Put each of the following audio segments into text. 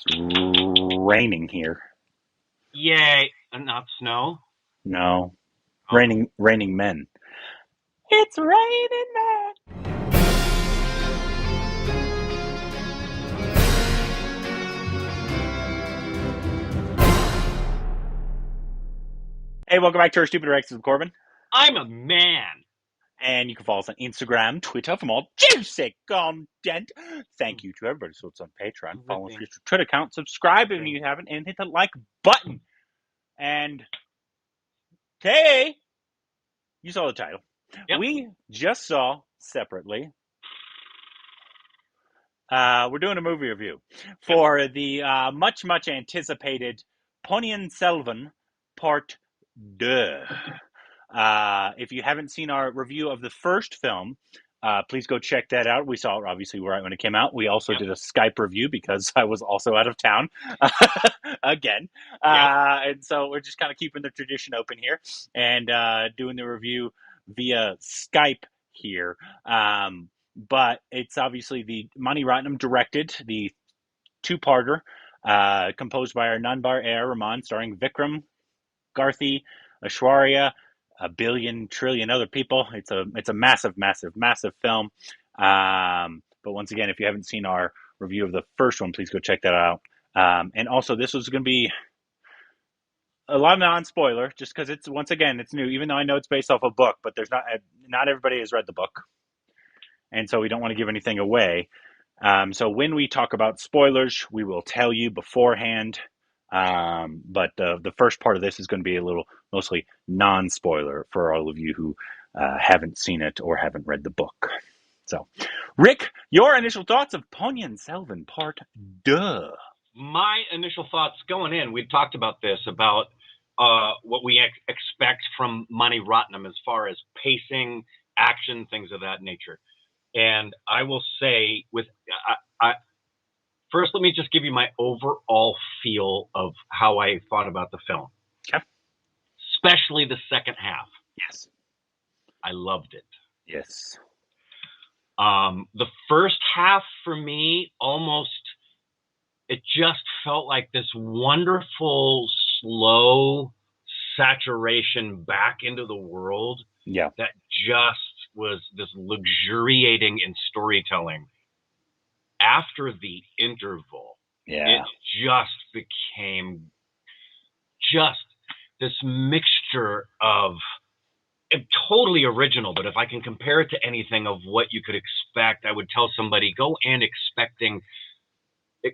It's raining here. Yay. Not snow. No, Oh. raining men. It's raining men. Hey, welcome back to our Stupid Rex with Corbin. I'm a man. And you can follow us on Instagram, Twitter for more juicy content. Thank you to everybody. So it's on Patreon. Follow us on Ripping. your Twitter account. Subscribe if Ripping. you haven't, and hit the like button. And hey, you saw the title. Yep. We just saw separately. We're doing a movie review Yep. for the much anticipated Ponniyin Selvan Part 2. If you haven't seen our review of the first film, please go check that out. We saw it obviously right when it came out. We also Yep. did a Skype review because I was also out of town again. Yep. And so we're just kind of keeping the tradition open here and doing the review via Skype here. But it's obviously the Mani Ratnam directed, the two-parter, composed by our Nanbar A.R. Rahman, starring Vikram, Garthi, Aishwarya, a billion trillion other people. It's a massive film. But once again, if you haven't seen our review of the first one, please go check that out. And also, this was going to be a lot of non-spoiler, just because it's once again it's new. Even though I know it's based off a book, but there's not everybody has read the book, and so we don't want to give anything away. So when we talk about spoilers, we will tell you beforehand. But the first part of this is going to be a little mostly non-spoiler for all of you who haven't seen it or haven't read the book. So, Rick, your initial thoughts of Ponniyin Selvan Part 2. My initial thoughts going in, we talked about this, about what we expect from Mani Ratnam as far as pacing, action, things of that nature. And I will say, first, let me just give you my overall feel of how I thought about the film, Okay. especially the second half. Yes. I loved it. Yes. The first half for me, it just felt like this wonderful, slow saturation back into the world Yeah. that just was this luxuriating in storytelling. After the interval, Yeah. it just became just this mixture of totally original. But if I can compare it to anything of what you could expect, I would tell somebody, go in expecting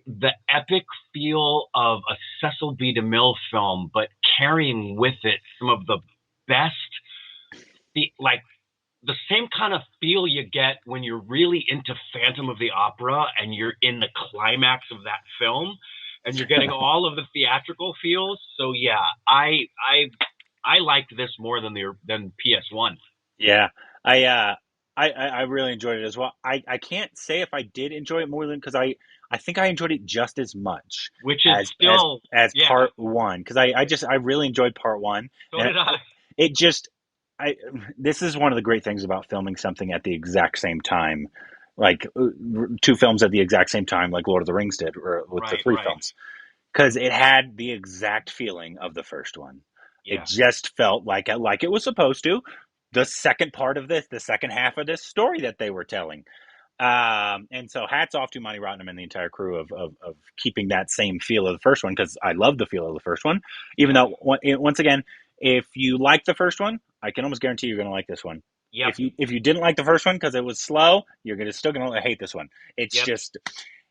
the epic feel of a Cecil B. DeMille film, but carrying with it some of the best, like the same kind of feel you get when you're really into Phantom of the Opera and you're in the climax of that film and you're getting all of the theatrical feels. So yeah, I liked this more than PS1. Yeah. I really enjoyed it as well. I can't say if I did enjoy it more than because I think I enjoyed it just as much Which is still, as yeah, part one because I really enjoyed part one so and did I. it just I this is one of the great things about filming something at the exact same time, like two films at the exact same time, like Lord of the Rings did, or with the Right, three right. films, because it had the exact feeling of the first one. It Yeah. just felt like it was supposed to. The second part of this, the second half of this story that they were telling. And so hats off to Monty Rottenham and the entire crew of keeping that same feel of the first one because I love the feel of the first one. Even Yep. though, once again, if you like the first one, I can almost guarantee you're going to like this one. Yep. If you didn't like the first one because it was slow, still going to hate this one. It's Yep. just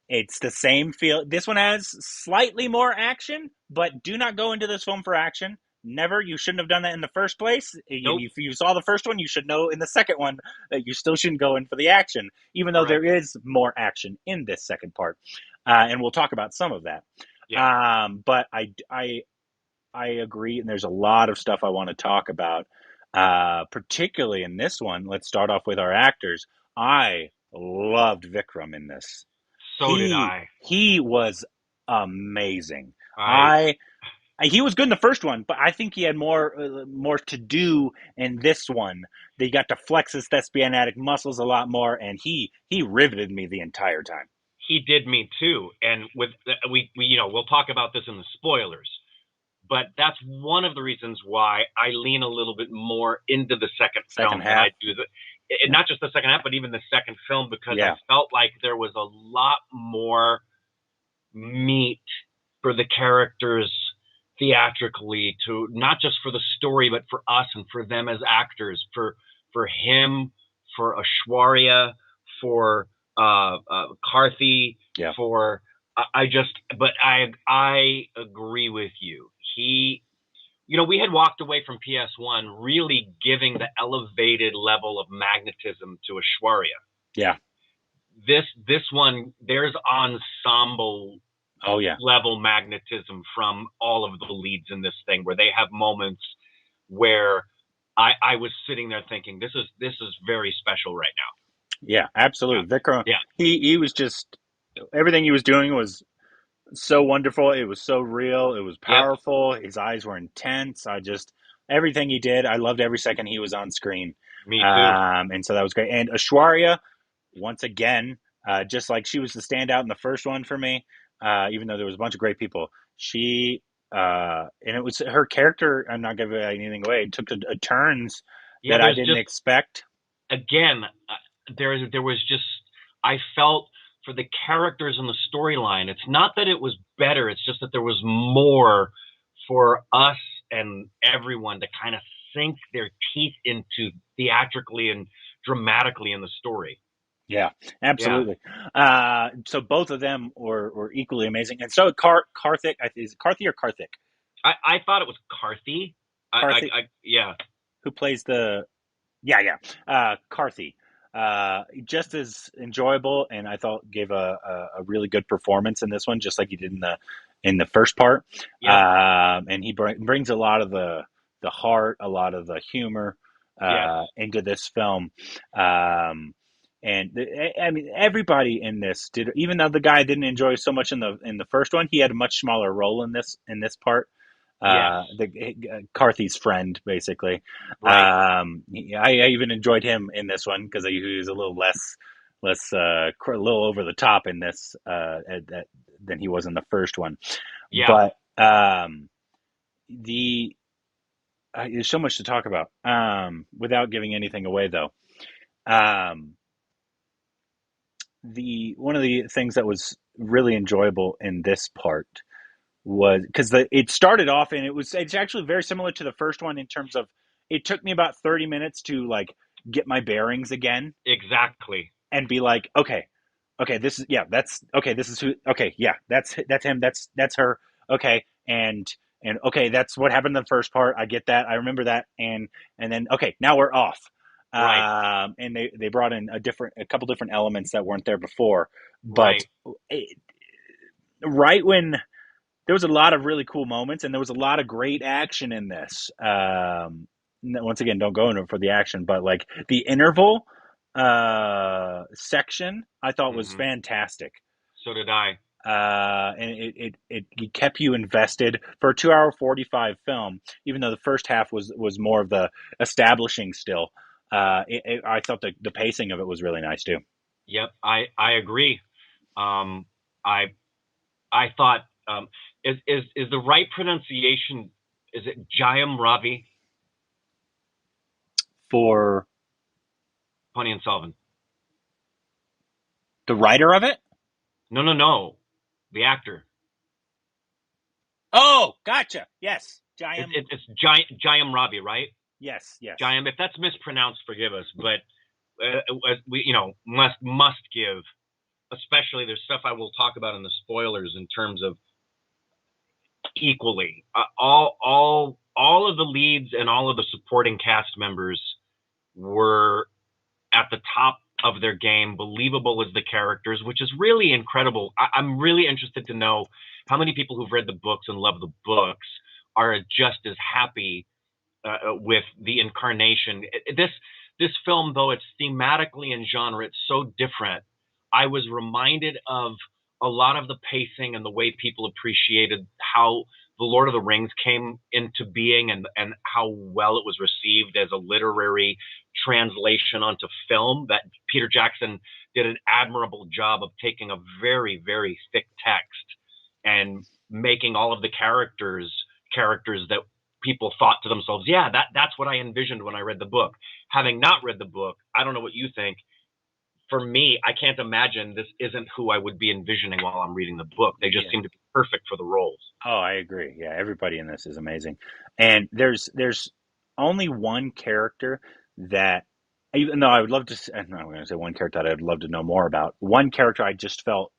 it's the same feel. This one has slightly more action, but do not go into this film for action. Never. You shouldn't have done that in the first place. Nope. If you saw the first one, you should know in the second one that you still shouldn't go in for the action, even though Correct. there is more action in this second part. And we'll talk about some of that. Yeah. But I agree, and there's a lot of stuff I want to talk about, particularly in this one. Let's start off with our actors. I loved Vikram in this. So did I. He was amazing. I I he was good in the first one, but I think he had more to do in this one. They got to flex his thespianatic muscles a lot more, and he riveted me the entire time. he did me too. And with we we'll talk about this in the spoilers, but that's one of the reasons why I lean a little bit more into the second Second film than half. I do Yeah. not just the second half, but even the second film, because I Yeah. felt like there was a lot more meat for the characters theatrically, to not just for the story, but for us and for them as actors, for him, for Ashwarya, for Karthi, Yeah. for I just, but I agree with you. He, we had walked away from PS1 really giving the elevated level of magnetism to Ashwarya. Yeah. This one, there's ensemble Oh yeah. level magnetism from all of the leads in this thing, where they have moments where I was sitting there thinking, this is very special right Yeah. now. Absolutely. Vikram. Yeah, He was just everything he was doing was so wonderful. It was so real. It was yeah. Yep. powerful. His eyes were intense. I just everything he did. I loved every second he was on screen. Me too. And so that was great. And Ashwarya, once again, just like she was the standout in the first one for me, even though there was a bunch of great people. She and it was her character. I'm not giving anything away. It took a turns Yeah, that I there's didn't just, expect. again, there was just, I felt for the characters in the storyline. It's not that it was better. It's just that there was more for us and everyone to kind of sink their teeth into theatrically and dramatically in the story. Yeah, Yeah, absolutely. So both of them were equally amazing, and so Karthik is it Karthi or Karthik? I thought it was Carthy. Karthik, Yeah, who plays the yeah Karthi, just as enjoyable, and I thought gave a really good performance in this one, just like he did in the first part. yep, And he brings a lot of the heart, a lot of the humor yes, into this film. Um, I mean, everybody in this did. Even though the guy didn't enjoy so much in the first one, he had a much smaller role in this part. yes, The Carthy's friend, basically. right. I even enjoyed him in this one because he was a little less a little over the top in this than he was in the first one. Yeah, But the there's so much to talk about without giving anything away, though. Um, the one of the things that was really enjoyable in this part was because it started off and it's actually very similar to the first one in terms of it took me about 30 minutes to like get my bearings again exactly. and be like, okay, this is yeah, that's okay, this is who, okay, yeah, that's him, that's her, okay, and okay, that's what happened in the first part. I get that, I remember that, and then okay, now we're off. Right, And they brought in a couple different elements that weren't there before, but right. it, right when there was a lot of really cool moments and there was a lot of great action in this. Once again, don't go into it for the action, but like the interval section, I thought was Hmm. fantastic. So did I. And it kept you invested for a 2 hour 45 film, even though the first half was more of the establishing still. I thought the pacing of it was really nice too. Yep, I agree. Um, I I thought, is the right pronunciation, is it Jayam Ravi? For Ponniyin Selvan. the writer of it, No, no, no. The actor. oh, gotcha. Yes, It's Jayam. it's, it's Jayam Ravi, right? Yes, yes. Jayam. If that's mispronounced, forgive us. But we, must give. Especially, there's stuff I will talk about in the spoilers in terms of equally, all of the leads and all of the supporting cast members were at the top of their game, believable as the characters, which is really incredible. I'm really interested to know how many people who've read the books and love the books are just as happy with the incarnation. This film, though it's thematically and genre, it's so different. I was reminded of a lot of the pacing and the way people appreciated how the Lord of the Rings came into being, and how well it was received as a literary translation onto film. That Peter Jackson did an admirable job of taking a very, very thick text and making all of the characters that people thought to themselves, yeah, that's what I envisioned when I read the book. Having not read the book, I don't know what you think. For me, I can't imagine this isn't who I would be envisioning while I'm reading the book. They just Yeah. seem to be perfect for the roles. Oh, I agree. Yeah, everybody in this is amazing. And there's only one character that, even though I would love to, I'm not going to say one character that I'd love to know more about. One character I just felt,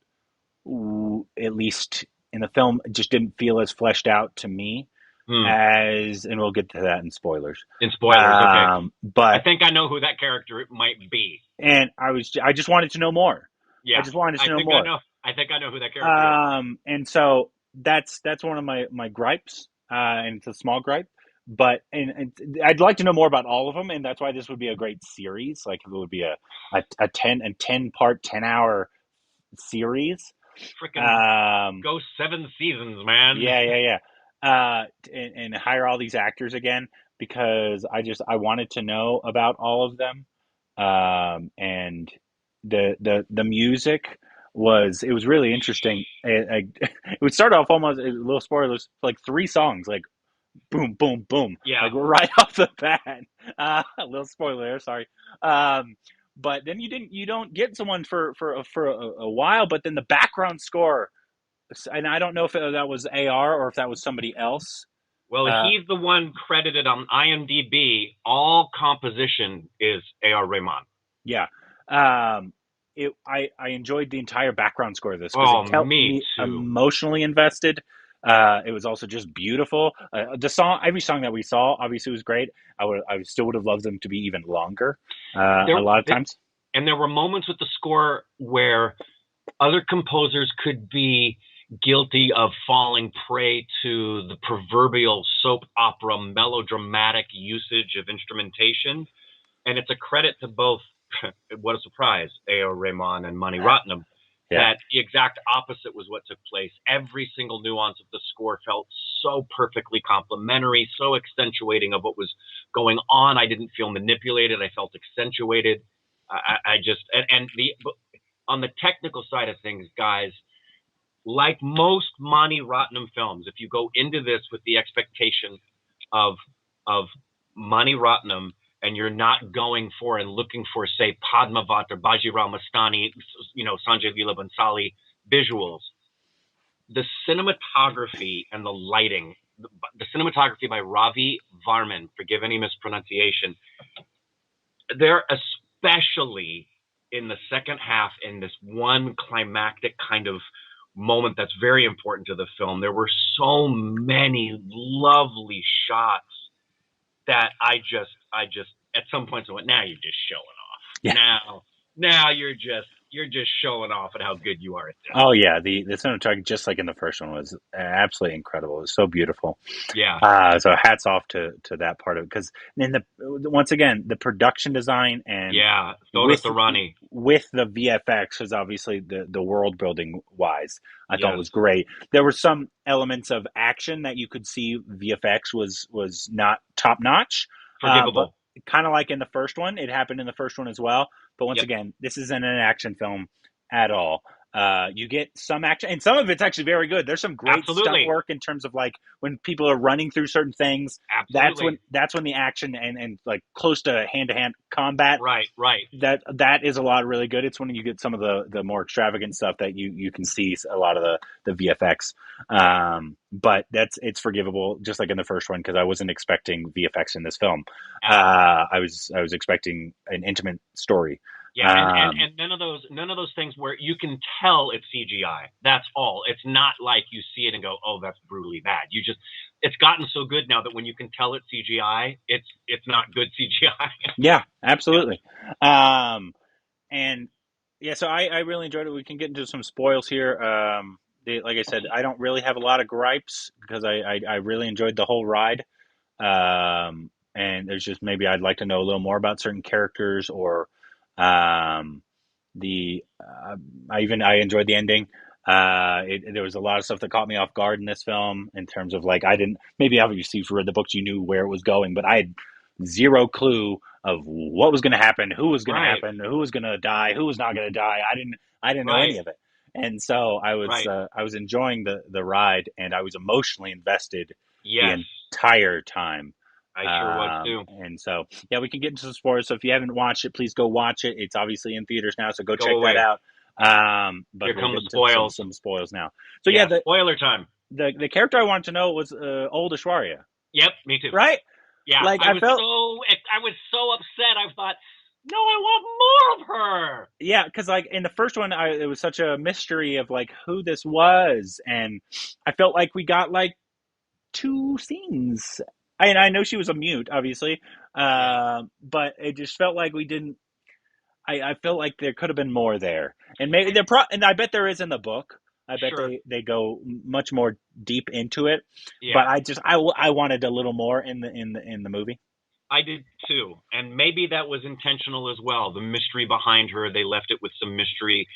at least in the film, just didn't feel as fleshed out to me Hmm. as, and we'll get to that in spoilers. In spoilers, okay. I But think I know who that character might be. and I just wanted to know more. I Yeah, just wanted I to know think I more. know. I think I know who that character is. And so that's one of my gripes, and it's a small gripe. But and I'd like to know more about all of them, and that's why this would be a great series. Like if it would be a 10 part 10 hour series. Freaking Um, go 7 seasons, man. yeah, yeah, yeah. And hire all these actors again because I wanted to know about all of them. And the music it was really interesting. It would start off almost a little spoilers, like three songs, like boom, boom, boom, Yeah. like right off the bat. A little spoiler, sorry. Um, but then you don't get someone for a while, but then the background score, and I don't know if that was AR or if that was somebody else. Well, Uh, he's the one credited on IMDb. All composition is A.R. Rahman. yeah. I enjoyed the entire background score of this because Oh, it kept me me too. emotionally invested. It was also just beautiful. Every song that we saw, obviously was great. I still would have loved them to be even longer. There, A lot of times. and there were moments with the score where other composers could be guilty of falling prey to the proverbial soap opera melodramatic usage of instrumentation. And it's a credit to both, what a surprise, A.O. Rahman and Mani Ratnam, Yeah. that the exact opposite was what took place. Every single nuance of the score felt so perfectly complementary, so accentuating of what was going on. I didn't feel manipulated. I felt accentuated. I just, and the, on the technical side of things, guys, like most Mani Ratnam films, if you go into this with the expectation of of Mani Ratnam and you're not going for and looking for, say, Padmavat or Bajirao Mastani, Sanjay Leela Bhansali visuals, the cinematography and the lighting, the cinematography by Ravi Varman, forgive any mispronunciation, they're especially in the second half in this one climactic kind of moment that's very important to the film. There were so many lovely shots that I just at some points I went, now you're just showing off. Yeah. Now you're just showing off at how good you are at this. Oh yeah. The soundtrack, just like in the first one, was absolutely incredible. It was so beautiful. Yeah. So hats off to that part of it because then once again the production design and Yeah. Thoda with Tharani. with the VFX is obviously the world building wise I thought Yes. was great. There were some elements of action that you could see VFX was not top notch, but Forgivable. kind of like in the first one, it happened in the first one as well. But once Yep. again, this isn't an action film at all. You get some action, and some of it's actually very good. There's some great stunt Absolutely. work in terms of like when people are running through certain things. Absolutely. That's when the action and like close to hand combat, Right. Right. that is a lot of really good. It's when you get some of the more extravagant stuff that you can see a lot of the VFX. But it's forgivable, just like in the first one, because I wasn't expecting VFX in this film. At all. I was expecting an intimate story. Yeah, and none of those things where you can tell it's CGI. That's all. It's not like you see it and go, "Oh, that's brutally bad." It's gotten so good now that when you can tell it's CGI, it's not good CGI. Yeah, Yeah. absolutely. And yeah, so I really enjoyed it. We can get into some spoils here. Like I said, I don't really have a lot of gripes because I really enjoyed the whole ride. And there's just maybe I'd like to know a little more about certain characters or um, the I enjoyed the ending. There was a lot of stuff that caught me off guard in this film in terms of like I didn't maybe obviously if you read the books you knew where it was going, but I had zero clue of what was going to happen, who was going to Right. happen, who was going to die, who was not going to die. I didn't know Right. any of it, and so Right. I was enjoying the ride, and I was emotionally invested the Yes. entire time. I sure was too. And so, yeah, we can get into some spoilers. So if you haven't watched it, please go watch it. It's obviously in theaters now, so go Go check that away. out. But Here we'll come get the into spoils. some spoils now. So yeah, Yeah. Spoiler time. the character I wanted to know was old Ashwarya, Yep. Me too. right? Yeah. Like I felt, I was so upset. I thought, no, I want more of her. yeah, because like in the first one, it was such a mystery of like who this was, and I felt like we got like two scenes. I know she was a mute, obviously, Yeah. but it just felt like we didn't. I felt like there could have been more there, and maybe And and I bet there is in the book. I bet sure. they go much more deep into it, but Yeah. I wanted a little more in the movie. I did too. And maybe that was intentional as well. The mystery behind her, they left it with some mystery.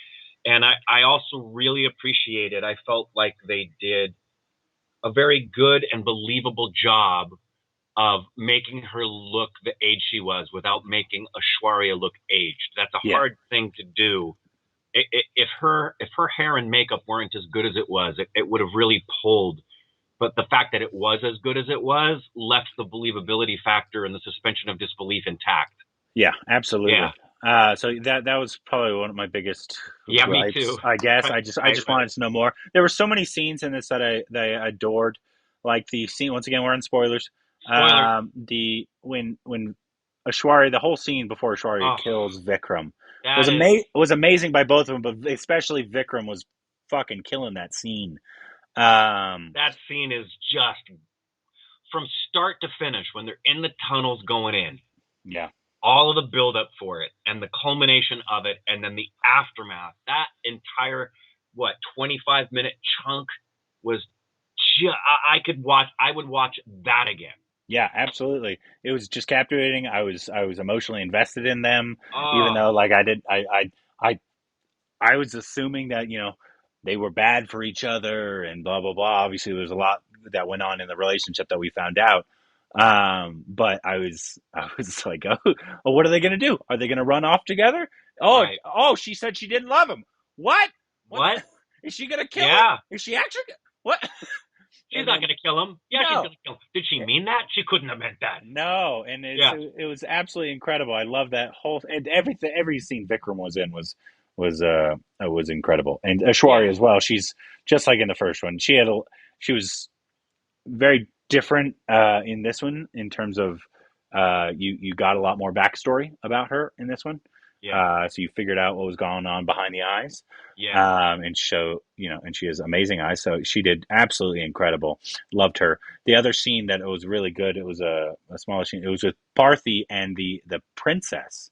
And I also really appreciated, I felt like they did a very good and believable job of making her look the age she was without making Ashwarya look aged. That's a Yeah, hard thing to do. If her hair and makeup weren't as good as it was, it would have really pulled. But the fact that it was as good as it was left the believability factor and the suspension of disbelief intact. yeah, Yeah, absolutely. So that was probably one of my biggest yeah, me gripes. too. I guess Right, I right, just right. wanted to know more. There were so many scenes in this that I adored, like the scene. Once again, we're in spoilers. Spoilers. The when Ashwarya, the whole scene before Ashwarya Oh, kills Vikram that is was amazing by both of them, but especially Vikram was fucking killing that scene. that scene is just from start to finish when they're in the tunnels going in. Yeah, All of the buildup for it and the culmination of it, and then the aftermath. That entire 25-minute chunk was. I could watch. I would watch that again. yeah, absolutely. It was just captivating. I was emotionally invested in them, even Oh, though like I I was assuming that they were bad for each other and blah blah blah. Obviously, there's a lot that went on in the relationship that we found out. But I was like, oh, what are they going to do? Are they going to run off together? right. She said she didn't love him. What? What What? is she going to kill him? Yeah. Is she actually what? She's And not then going to kill him. Yeah, she's no, going to kill him. Did she mean that? She couldn't have meant that. no, and Yeah. it was absolutely incredible. I love that whole and every scene Vikram was in was incredible, and Yeah. Ashwarya as well. She's just like in the first one. She was very different in this one in terms of you got a lot more backstory about her in this one. Yeah. So you figured out what was going on behind the eyes, Yeah. and and she has amazing eyes. So she did absolutely incredible. Loved her. The other scene that was really good. It was a smaller scene. It was with Parthy and the princess.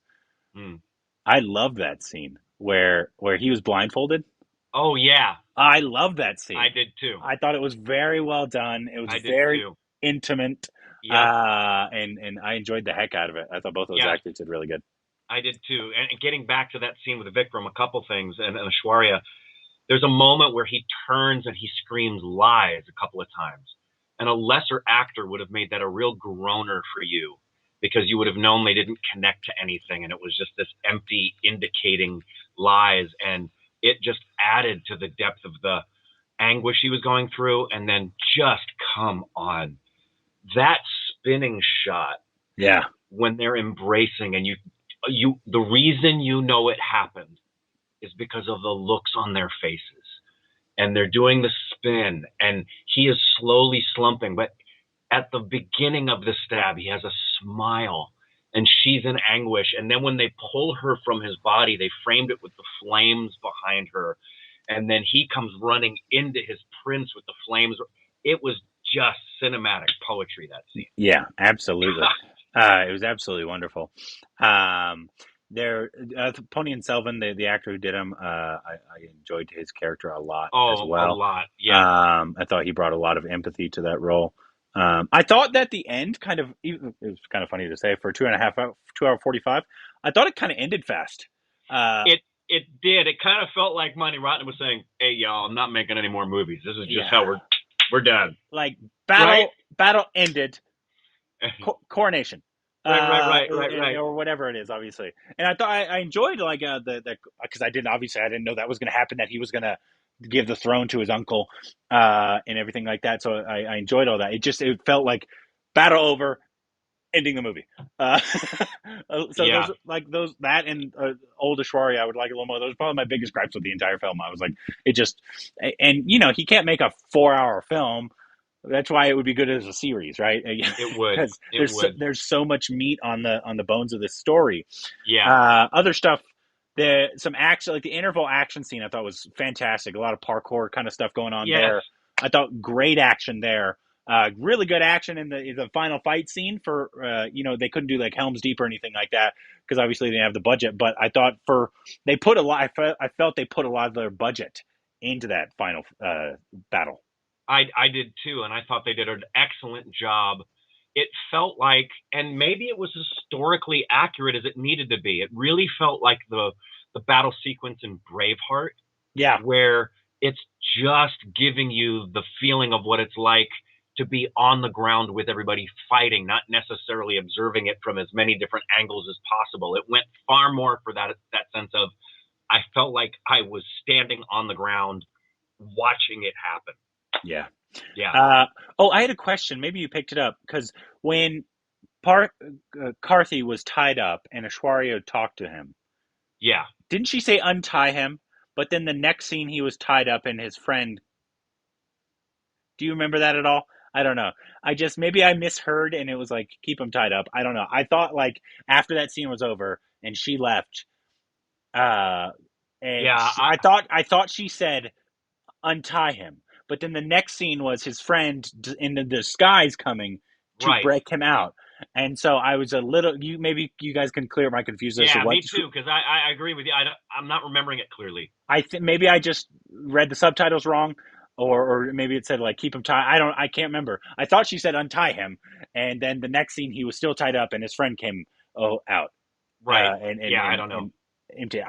Mm. I loved that scene where he was blindfolded. Oh, yeah. I love that I scene. did too. I thought it was very well done. It was I did very too. intimate, Yep. and I enjoyed the heck out of it. I thought both of those Yeah. actors did really good. I did too. And getting back to that scene with Vikram, a couple things, and Ashwarya, there's a moment where he turns and he screams lies a couple of times. And a lesser actor would have made that a real groaner for you because you would have known they didn't connect to anything and it was just this empty indicating lies. And it just added to the depth of the anguish he was going through. And then just come on. That spinning shot Yeah, when they're embracing and the reason you know it happened is because of the looks on their faces and they're doing the spin and he is slowly slumping but at the beginning of the stab he has a smile and she's in anguish and then when they pull her from his body they framed it with the flames behind her and then he comes running into his prince with the flames. It was just cinematic poetry, that scene. yeah, absolutely. It was absolutely wonderful. There, Pony and Selvin, the actor who did him, I enjoyed his character a lot as Oh, a well. lot. Yeah. I thought he brought a lot of empathy to that role. I thought that the end kind of it was kind of funny to say for 2.5 hour 45. I thought it kind of ended fast. Uh, It did. It kind of felt like Monty Rotten was saying, "Hey, y'all, I'm not making any more movies. This is just yeah, how we're done." like Right? battle ended, coronation. Right. or whatever it is, obviously. And I thought I enjoyed like the because I didn't know that was going to happen, that he was going to give the throne to his uncle and everything like that. So I enjoyed all that. It felt like battle over, ending the movie. Uh, so Yeah, those that and old Ashwarya I would like a little more. Those are probably my biggest gripes with the entire film. I was like, it just, and he can't make a 4 hour film. That's why it would be good as a series, right? it would. Because It would. there's so much meat on the bones of this story. Yeah. Other stuff, some action, like the interval action scene, I thought was fantastic. A lot of parkour kind of stuff going on Yes. there. I thought great action there. Really good action in the final fight scene. For they couldn't do like Helm's Deep or anything like that because obviously they didn't have the budget. But I thought they put a lot. I felt they put a lot of their budget into that final battle. I did too, and I thought they did an excellent job. It felt like, and maybe it was historically accurate as it needed to be. It really felt like the battle sequence in Braveheart, Yeah, where it's just giving you the feeling of what it's like to be on the ground with everybody fighting, not necessarily observing it from as many different angles as possible. It went far more for that sense of I felt like I was standing on the ground watching it happen. yeah. Yeah, I had a question. Maybe you picked it up because when Karthi was tied up and Ashwarya talked to him, yeah. didn't she say untie him? But then the next scene he was tied up and his friend. Do you remember that at all? I don't know. I just maybe I misheard and it was like keep him tied up. I don't know. I thought like after that scene was over and she left, uh, Yeah, I thought she said untie him. But then the next scene was his friend in the disguise coming to right. break him out. And so I was a little. Maybe you guys can clear my confusion as to Yeah, what. me too. Because I agree with you. I'm not remembering it clearly. I think maybe I just read the subtitles wrong, or maybe it said like keep him tied. I can't remember. I thought she said untie him, and then the next scene he was still tied up, and his friend came out. Right. And Yeah, I don't know. empty.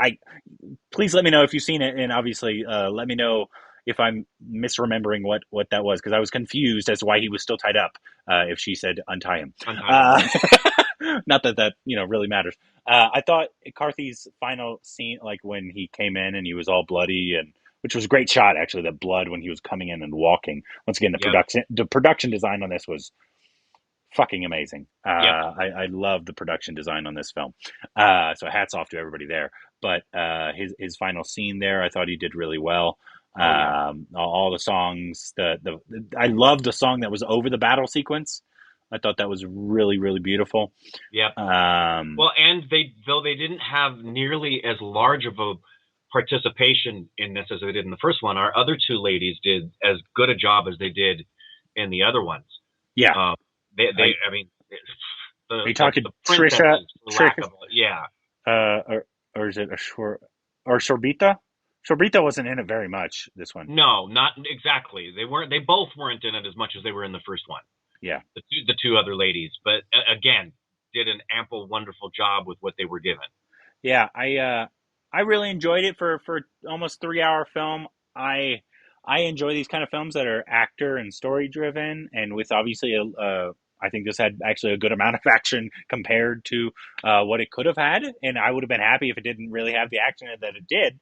Please let me know if you've seen it, and obviously let me know if I'm misremembering what that was because I was confused as to why he was still tied up. If she said untie him, Untie him. uh, not that really matters. I thought Carthy's final scene, like when he came in and he was all bloody, and which was a great shot actually, the blood when he was coming in and walking. Once again, Yep. the production design on this was fucking amazing. Yep. I love the production design on this film. So hats off to everybody there. But his final scene there, I thought he did really well. Oh yeah. All the songs, I loved the song that was over the battle sequence. I thought that was really really beautiful. Yep. Um, Well, and though they didn't have nearly as large of a participation in this as they did in the first one, our other two ladies did as good a job as they did in the other ones. yeah, Um, I, I mean, are you talking the Trisha? princesses, for lack of, yeah. Or is it a or Shorbita? Shorbita wasn't in it very much. This one, No, not exactly. They weren't. They both weren't in it as much as they were in the first one. yeah. The two other ladies, but again, did an ample, wonderful job with what they were given. Yeah, I really enjoyed it for almost 3 hour film. I enjoy these kind of films that are actor and story driven, and with obviously I think this had actually a good amount of action compared to what it could have had, and I would have been happy if it didn't really have the action that it did,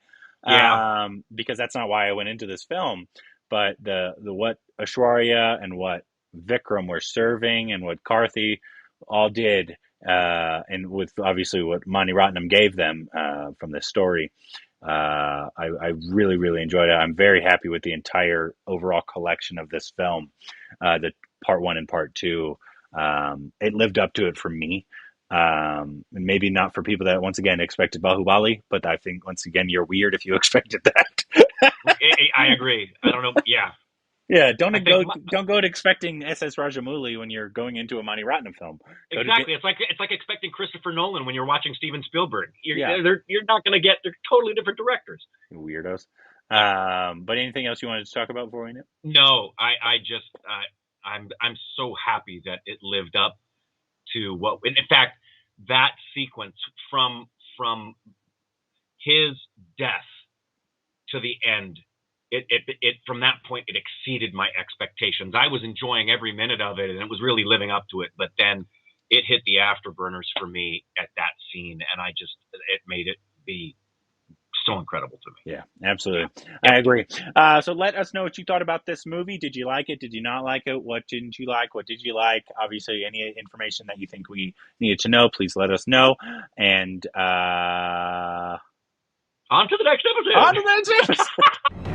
Yeah, because that's not why I went into this film. But the what Ashwarya and what Vikram were serving and what Karthi all did and with obviously what Mani Ratnam gave them from this story, I really, really enjoyed it. I'm very happy with the entire overall collection of this film, the part one and part two. It lived up to it for me. And maybe not for people that once again expected Bahubali, but I think once again you're weird if you expected that. I agree. I don't know. Yeah, Yeah, I think don't go to expecting SS Rajamouli when you're going into a Mani Ratnam film. Go to exactly. It's like expecting Christopher Nolan when you're watching Steven Spielberg. yeah, You're not going to get. They're totally different directors. weirdos. Yeah. But anything else you wanted to talk about before we know? No, I just I'm so happy that it lived up to what. In fact, that sequence from his death to the end, it from that point it exceeded my expectations. I was enjoying every minute of it, and it was really living up to it. But then it hit the afterburners for me at that scene, and it made it be so incredible to me. Yeah, absolutely. Yep. I agree. So let us know what you thought about this movie. Did you like it? Did you not like it? What didn't you like? What did you like? Obviously, any information that you think we needed to know, please let us know. And On to the next on episode. to the next episode.